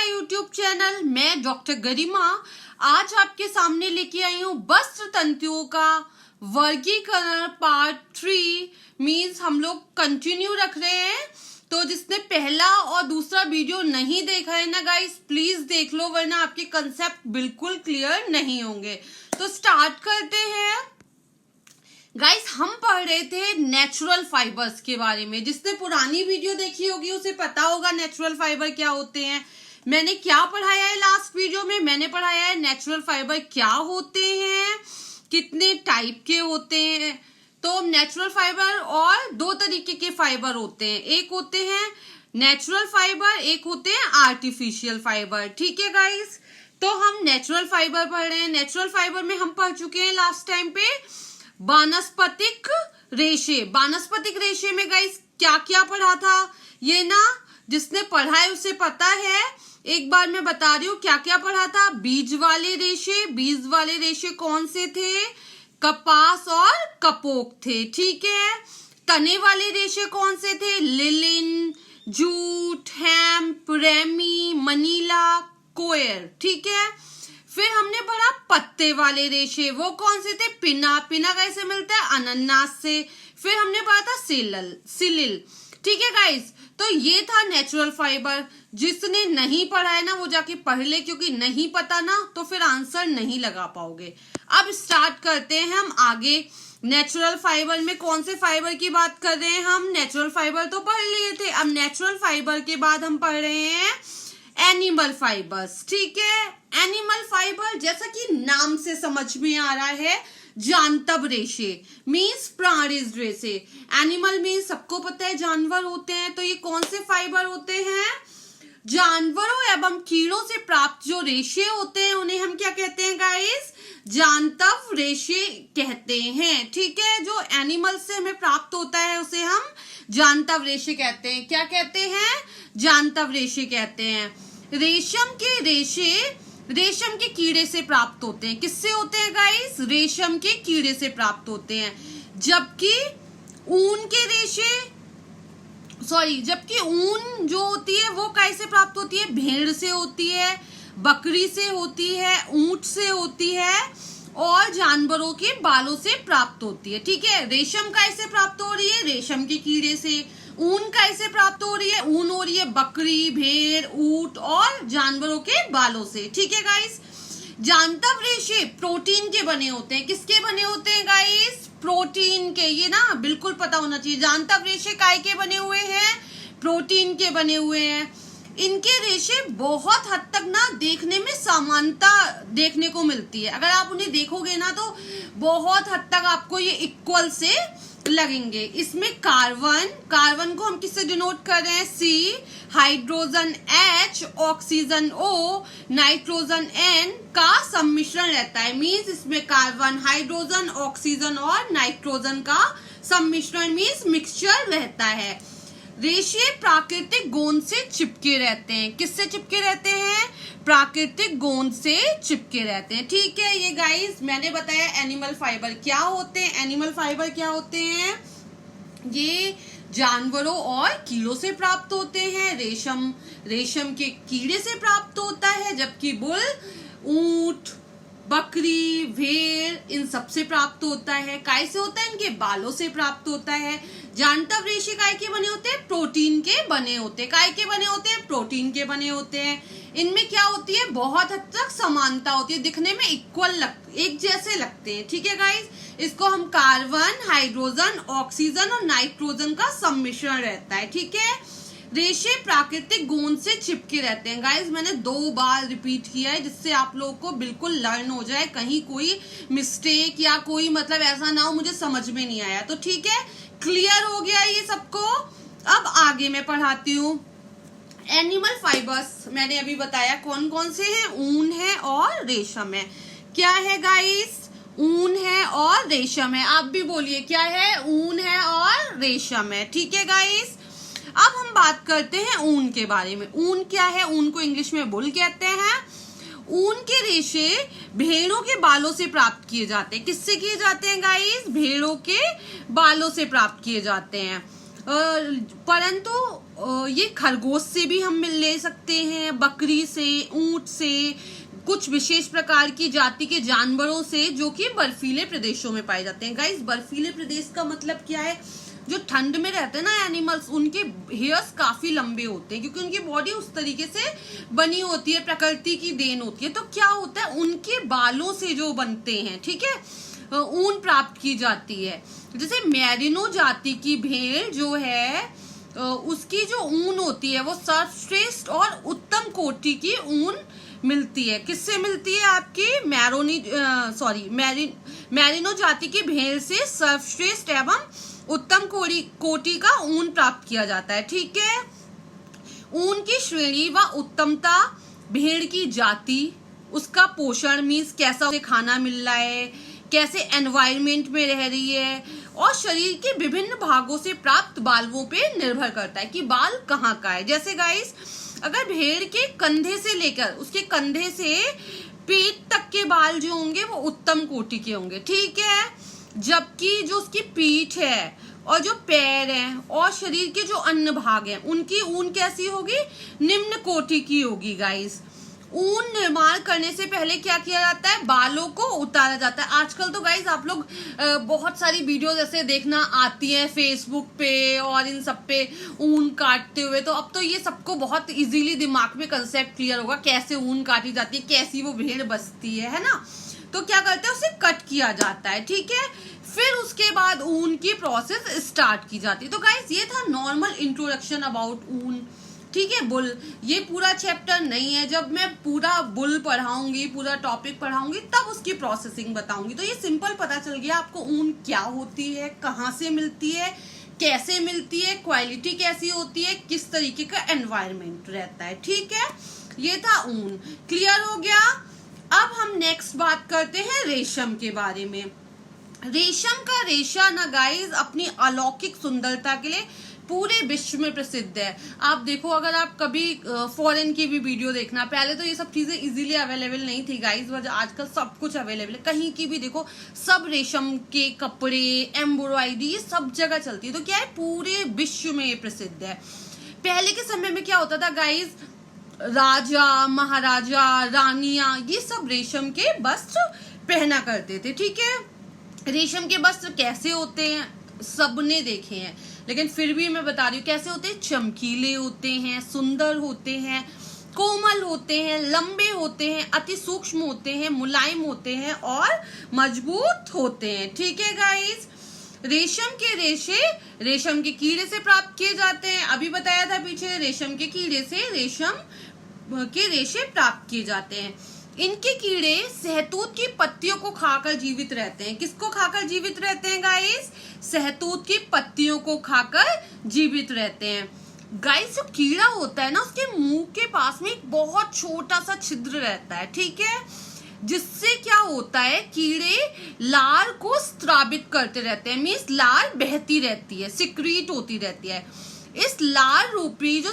My YouTube channel. मैं doctor गरिमा आज आपके सामने लेके आई हूँ वस्त्र तंतुओं का वर्गीकरण पार्ट 3। मीन्स हम लोग कंटिन्यू रख रहे हैं, तो जिसने पहला और दूसरा वीडियो नहीं देखा है ना गाइस, प्लीज देख लो, वरना आपके कंसेप्ट बिल्कुल क्लियर नहीं होंगे। तो स्टार्ट करते हैं गाइस। हम पढ़ रहे थे नेचुरल फाइबर्स के बारे में। जिसने पुरानी वीडियो देखी होगी उसे पता होगा नेचुरल फाइबर क्या होते हैं। मैंने क्या पढ़ाया है लास्ट वीडियो में? मैंने पढ़ाया है नेचुरल फाइबर क्या होते हैं, कितने टाइप के होते हैं। तो नेचुरल फाइबर और दो तरीके के फाइबर होते हैं, एक होते हैं नेचुरल फाइबर, एक होते हैं आर्टिफिशियल फाइबर। ठीक है गाइस, तो हम नेचुरल फाइबर पढ़ रहे हैं। नेचुरल फाइबर में हम पढ़ चुके हैं लास्ट टाइम पे वानस्पतिक रेशे। वानस्पतिक रेशे में गाइस क्या क्या पढ़ा था, ये ना जिसने पढ़ा है उसे पता है। एक बार मैं बता रही हूँ क्या क्या पढ़ा था। बीज वाले रेशे, बीज वाले रेशे कौन से थे? कपास और कपोक थे। ठीक है। तने वाले रेशे कौन से थे? Linen, jute, hemp, ramie, manila, coir. ठीक है। फिर हमने पढ़ा पत्ते वाले रेशे, वो कौन से थे? पिना। पिना कैसे मिलता है? अनन्नास से। फिर हमने पढ़ा था सिलिल। ठीक है गाइस, तो ये था नेचुरल फाइबर। जिसने नहीं पढ़ा है ना वो जाके पढ़ ले, क्योंकि नहीं पता ना तो फिर आंसर नहीं लगा पाओगे। अब स्टार्ट करते हैं हम आगे। नेचुरल फाइबर में कौन से फाइबर की बात कर रहे हैं हम? नेचुरल फाइबर तो पढ़ लिए थे। अब नेचुरल फाइबर के बाद हम पढ़ रहे हैं एनिमल फाइबर्स। ठीक है। एनिमल फाइबर जैसा कि नाम से समझ में आ रहा है, जानतब रेशे मीन्स प्राणिज रेशे। एनिमल मीन्स सबको पता है जानवर होते हैं, तो ये कौन से फाइबर होते हैं? जानवरों एवं कीड़ों से प्राप्त जो रेशे होते हैं उन्हें हम क्या कहते हैं गाइस? जानतब रेशे कहते हैं। ठीक है। जो एनिमल से हमें प्राप्त होता है उसे हम जानतब रेशे कहते हैं। क्या कहते हैं? जानतब रेशे कहते हैं। रेशम के रेशे रेशम के कीड़े से प्राप्त होते हैं। किससे होते हैं गाइस? रेशम के कीड़े से प्राप्त होते हैं। जबकि ऊन के रेशे जबकि ऊन जो होती है वो कैसे प्राप्त होती है? भेड़ से होती है, बकरी से होती है, ऊंट से होती है और जानवरों के बालों से प्राप्त होती है। ठीक है। रेशम कैसे प्राप्त हो रही है? रेशम के कीड़े से। ऊन कैसे प्राप्त हो रही है? ऊन हो रही है बकरी, भेड़, ऊंट और जानवरों के बालों से। ठीक है गाइस। जानतब रेशे प्रोटीन के बने होते हैं। किसके बने होते हैं गाइस? प्रोटीन के। ये ना बिल्कुल पता होना चाहिए। जानतब रेशे काय के बने हुए हैं? प्रोटीन के बने हुए हैं। इनके रेशे बहुत हद तक ना देखने में समानता देखने को मिलती है। अगर आप उन्हें देखोगे ना तो बहुत हद तक आपको ये इक्वल से लगेंगे। इसमें कार्बन को हम किससे डिनोट कर रहे हैं? C, hydrogen H, oxygen O, nitrogen N का सम्मिश्रण रहता है। मीन्स इसमें कार्बन, हाइड्रोजन, ऑक्सीजन और नाइट्रोजन का सम्मिश्रण मीन्स मिक्सचर रहता है। रेशे प्राकृतिक गोंद से चिपके रहते हैं। किससे चिपके रहते हैं? प्राकृतिक गोंद से चिपके रहते हैं। ठीक है। ये गाइस मैंने बताया एनिमल फाइबर क्या होते हैं। एनिमल फाइबर क्या होते हैं? ये जानवरों और कीड़ों से प्राप्त होते हैं। रेशम के कीड़े से प्राप्त होता है, जबकि बुल, ऊंट, बकरी, भेड़ इन सब से प्राप्त होता है। काय से होता है? इनके बालों से प्राप्त होता है। जानतब रेशे काय के बने होते हैं? प्रोटीन के बने होते हैं। काय के बने होते हैं? प्रोटीन के बने होते हैं। इनमें क्या होती है? बहुत हद तक समानता होती है, दिखने में एक जैसे लगते हैं। ठीक है गाइस। इसको हम कार्बन, हाइड्रोजन, ऑक्सीजन और नाइट्रोजन का सम्मिश्रण रहता है। ठीक है। रेशे प्राकृतिक गोंद से चिपके रहते हैं। गाइस मैंने 2 बार रिपीट किया है जिससे आप लोगों को बिल्कुल लर्न हो जाए, कहीं कोई मिस्टेक या कोई मतलब ऐसा ना हो मुझे समझ में नहीं आया तो। ठीक है। क्लियर हो गया ये सबको। अब आगे मैं पढ़ाती हूँ। एनिमल फाइबर्स मैंने अभी बताया कौन कौन से हैं। ऊन है और रेशम है। क्या है गाइस? ऊन है और रेशम है। आप भी बोलिए क्या है? ऊन है और रेशम है। ठीक है गाइस। अब हम बात करते हैं ऊन के बारे में। ऊन क्या है? ऊन को इंग्लिश में वूल कहते हैं। ऊन के रेशे भेड़ों के बालों से प्राप्त किए जाते हैं। किससे किए जाते हैं गाइस? भेड़ों के बालों से प्राप्त किए जाते हैं। परंतु ये खरगोश से भी हम ले सकते हैं, बकरी से, ऊंट से, कुछ विशेष प्रकार की जाति के जानवरों से जो कि बर्फीले प्रदेशों में पाए जाते हैं। गाइस, बर्फीले प्रदेश का मतलब क्या है? जो ठंड में रहते हैं ना एनिमल्स, उनके हेयर्स काफी लंबे होते हैं क्योंकि उनकी बॉडी उस तरीके से बनी होती है, प्रकृति की देन होती है। तो क्या होता है, उनके बालों से जो बनते हैं, ठीक है, ऊन प्राप्त की जाती है। जैसे मैरिनो जाति की भेड़ जो है, उसकी जो ऊन होती है वो सर्वश्रेष्ठ और उत्तम कोटि की ऊन मिलती है। किससे मिलती है? आपकी मैरिनो जाति की भेड़ से सर्वश्रेष्ठ एवं उत्तम कोटि का ऊन प्राप्त किया जाता है। ठीक है, ऊन की श्रेणी व उत्तमता, भेड़ की जाति, उसका पोषण मीन्स कैसा उसे खाना मिल रहा है, कैसे एनवायरमेंट में रह रही है, और शरीर के विभिन्न भागों से प्राप्त बालों पे निर्भर करता है कि बाल कहाँ का है। जैसे गाइस, अगर भेड़ के कंधे से लेकर उसके कंधे से पेट तक के बाल जो होंगे वो उत्तम कोटि के होंगे। ठीक है, जबकि जो उसकी पीठ है और जो पैर हैं और शरीर के जो अन्य भाग हैं उनकी ऊन कैसी होगी? निम्न कोटि की होगी। गाइस, ऊन निर्माण करने से पहले क्या किया जाता है? बालों को उतारा जाता है। आजकल तो गाइस आप लोग बहुत सारी वीडियोस ऐसे देखना आती है फेसबुक पे और इन सब पे ऊन काटते हुए, तो अब तो ये सबको बहुत इजीली दिमाग में कंसेप्ट क्लियर होगा कैसे ऊन काटी जाती है, कैसी वो भेड़ बसती है ना। तो क्या करते हैं, उसे कट किया जाता है। ठीक है, फिर उसके बाद ऊन की प्रोसेस स्टार्ट की जाती है। तो गाइस, ये था नॉर्मल इंट्रोडक्शन अबाउट ऊन। ठीक है, बुल, ये पूरा चैप्टर नहीं है। जब मैं पूरा बुल पढ़ाऊंगी, पूरा टॉपिक पढ़ाऊंगी, तब उसकी प्रोसेसिंग बताऊंगी। तो ये सिंपल पता चल गया आपको ऊन क्या होती है, कहाँ से मिलती है, कैसे मिलती है, क्वालिटी कैसी होती है, किस तरीके का एनवायरमेंट रहता है। ठीक है, ये था ऊन। क्लियर हो गया? अब हम नेक्स्ट बात करते हैं रेशम के बारे में। रेशम का रेशा ना गाइस अपनी अलौकिक सुंदरता के लिए पूरे विश्व में प्रसिद्ध है। आप देखो, अगर आप कभी फॉरेन की भी वीडियो देखना, पहले तो ये सब चीजें इजीली अवेलेबल नहीं थी गाइस, बट आजकल सब कुछ अवेलेबल है। कहीं की भी देखो, सब रेशम के कपड़े, एम्ब्रॉयडरी, ये सब जगह चलती है। तो क्या है, पूरे विश्व में ये प्रसिद्ध है। पहले के समय में क्या होता था गाइस, राजा, महाराजा, रानियां, ये सब रेशम के वस्त्र पहना करते थे। ठीक है, रेशम के वस्त्र कैसे होते हैं सबने देखे हैं, लेकिन फिर भी मैं बता रही हूँ कैसे होते हैं। चमकीले होते हैं, सुंदर होते हैं, कोमल होते हैं, लंबे होते हैं, अति सूक्ष्म होते हैं, मुलायम होते हैं और मजबूत होते हैं। ठीक है गाइस, रेशम के रेशे रेशम के कीड़े से प्राप्त किए जाते हैं। अभी बताया था पीछे, रेशम के कीड़े से रेशम के रेशे प्राप्त किए जाते हैं। इनके कीड़े सहतूत की पत्तियों को खाकर जीवित रहते हैं। किसको खाकर जीवित रहते हैं गाइस? सहतूत की पत्तियों को खाकर जीवित रहते हैं। गाइस, जो कीड़ा होता है ना, उसके मुंह के पास में एक बहुत छोटा सा छिद्र रहता है। ठीक है, जिससे क्या होता है, कीड़े लार को स्रावित करते रहते हैं, मीन्स लार बहती रहती है, सिक्रीट होती रहती है। इस लार रूपी जो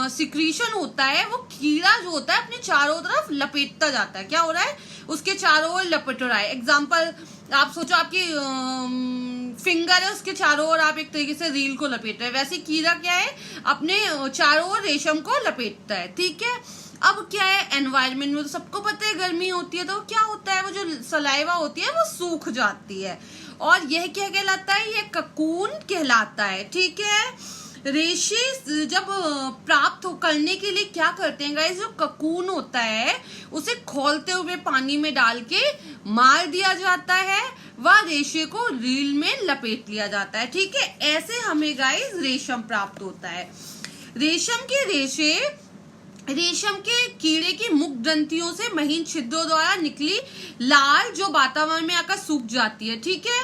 सिक्रीशन होता है, वो कीड़ा जो होता है अपने चारों तरफ लपेटता जाता है। क्या हो रहा है, उसके चारों ओर लपेट रहा है। एग्जाम्पल आप सोचो, आपकी फिंगर है, उसके चारों ओर आप एक तरीके से रील को लपेट रहे हैं। वैसे कीड़ा क्या है, अपने चारों ओर रेशम को लपेटता है। ठीक है, अब क्या है, एनवायरमेंट में तो सबको पता है गर्मी होती है, तो क्या होता है, वो जो सलाइवा होती है वो सूख जाती है, और यह क्या कहलाता है, यह ककून कहलाता है। ठीक है, रेशे जब प्राप्त करने के लिए क्या करते हैं गाइस, जो ककून होता है उसे खोलते हुए पानी में डाल के मार दिया जाता है, व रेशे को रील में लपेट लिया जाता है। ठीक है, ऐसे हमें गाइस रेशम प्राप्त होता है। रेशम के रेशे रेशम के कीड़े की मुख ग्रंथियों से महीन छिद्रों द्वारा निकली लार जो वातावरण में आकर सूख जाती है। ठीक है,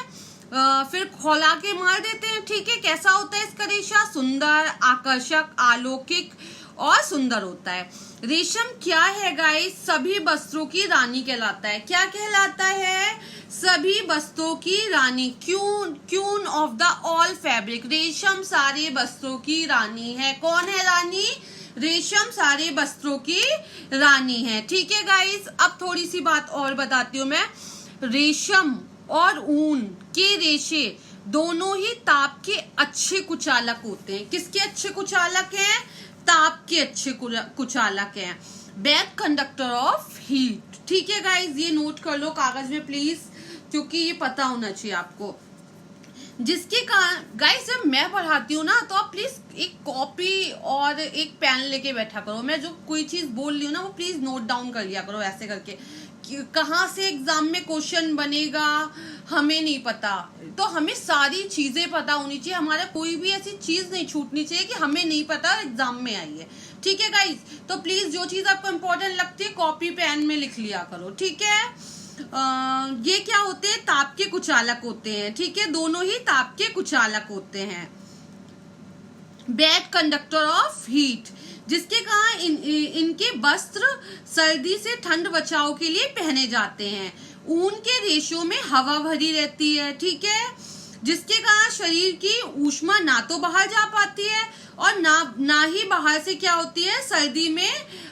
फिर खोला के मार देते हैं। ठीक है, कैसा होता है इसका रेशा? सुंदर, आकर्षक, अलौकिक और सुंदर होता है। रेशम क्या है गाइस? सभी वस्त्रों की रानी कहलाता है। क्या कहलाता है? सभी वस्त्रों की रानी, queen of the all fabric. रेशम सारे वस्त्रों की रानी है। कौन है रानी? रेशम सारे वस्त्रों की रानी है। ठीक है गाइस, अब थोड़ी सी बात और बताती हूँ मैं। रेशम और ऊन के रेशे दोनों ही ताप के अच्छे कुचालक होते हैं। किसके अच्छे कुचालक हैं? ताप के अच्छे कुचालक हैं। Bad conductor of heat. ठीक है गाइज, ये नोट कर लो कागज में प्लीज, क्योंकि ये पता होना चाहिए आपको। जिसके कारण गाइस जब मैं पढ़ाती हूँ ना, तो आप प्लीज एक कॉपी और एक पेन लेके बैठा करो। मैं जो कोई चीज बोल रही हूँ ना, वो प्लीज नोट डाउन कर लिया करो ऐसे करके। कहाँ से एग्जाम में क्वेश्चन बनेगा हमें नहीं पता, तो हमें सारी चीजें पता होनी चाहिए। हमारा कोई भी ऐसी चीज नहीं छूटनी चाहिए कि हमें नहीं पता एग्जाम में आई है। ठीक है गाइस, तो प्लीज जो चीज आपको इम्पोर्टेंट लगती है कॉपी पेन में लिख लिया करो। ठीक है, ये क्या होते हैं? ताप के कुचालक होते हैं। ठीक है, दोनों ही ताप के कुचालक होते हैं। बैड कंडक्टर ऑफ हीट, जिसके कारण इनके वस्त्र सर्दी से ठंड बचाव के लिए पहने जाते हैं। ऊन के रेशों में हवा भरी रहती है। ठीक है, जिसके कारण शरीर की ऊष्मा ना तो बाहर जा पाती है और ना ही बाहर से क्या होती है, सर्दी में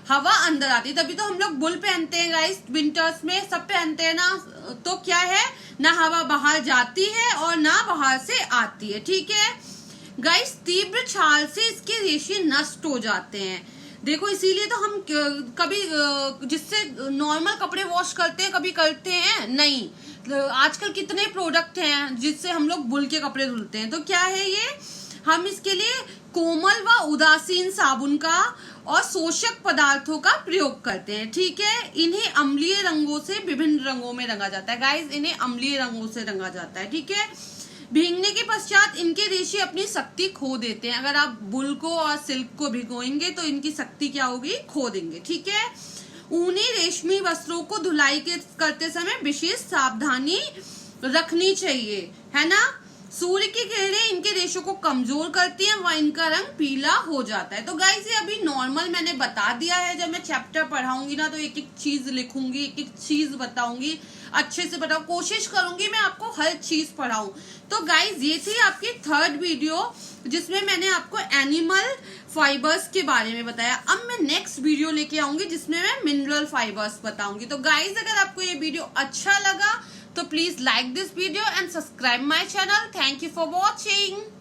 हवा अंदर आती है। तभी तो हम लोग बुल पहनते हैं गाइस, विंटर्स में सब पहनते हैं ना। तो क्या है, ना हवा बाहर जाती है और ना बाहर से आती है। ठीक है गाइस, तीव्र छाल से इसके रेशे नष्ट हो जाते हैं। देखो इसीलिए तो हम कभी जिससे नॉर्मल कपड़े वॉश करते हैं कभी करते हैं नहीं। आजकल कितने प्रोडक्ट हैं जिससे हम लोग बुल के कपड़े धुलते हैं। तो क्या है ये, हम इसके लिए कोमल व उदासीन साबुन का और शोषक पदार्थों का प्रयोग करते हैं। ठीक है, इन्हें अम्लीय रंगों से विभिन्न रंगों में रंगा जाता है। गाइस, इन्हें अम्लीय रंगों से रंगा जाता है। ठीक है, भीगने के पश्चात इनके रेशे अपनी शक्ति खो देते हैं। अगर आप बुल को और सिल्क को भिगोएंगे तो इनकी शक्ति क्या होगी, खो देंगे। ठीक है, ऊनी रेशमी वस्त्रों को धुलाई करते समय विशेष सावधानी रखनी चाहिए, है ना। सूर्य की किरणें इनके रेशों को कमजोर करती हैं व इनका रंग पीला हो जाता है। तो गाइस, ये अभी नॉर्मल मैंने बता दिया है। जब मैं चैप्टर पढ़ाऊंगी ना, तो एक एक चीज लिखूंगी, एक एक चीज बताऊंगी, अच्छे से बताऊं, कोशिश करूंगी मैं आपको हर चीज पढ़ाऊं। तो गाइस, ये थी आपकी 3rd वीडियो जिसमें मैंने आपको एनिमल फाइबर्स के बारे में बताया। अब मैं नेक्स्ट वीडियो लेके आऊंगी जिसमें मैं मिनरल फाइबर्स बताऊंगी। तो गाइस, अगर आपको ये वीडियो अच्छा लगा तो please like this video and subscribe my channel. Thank you for watching.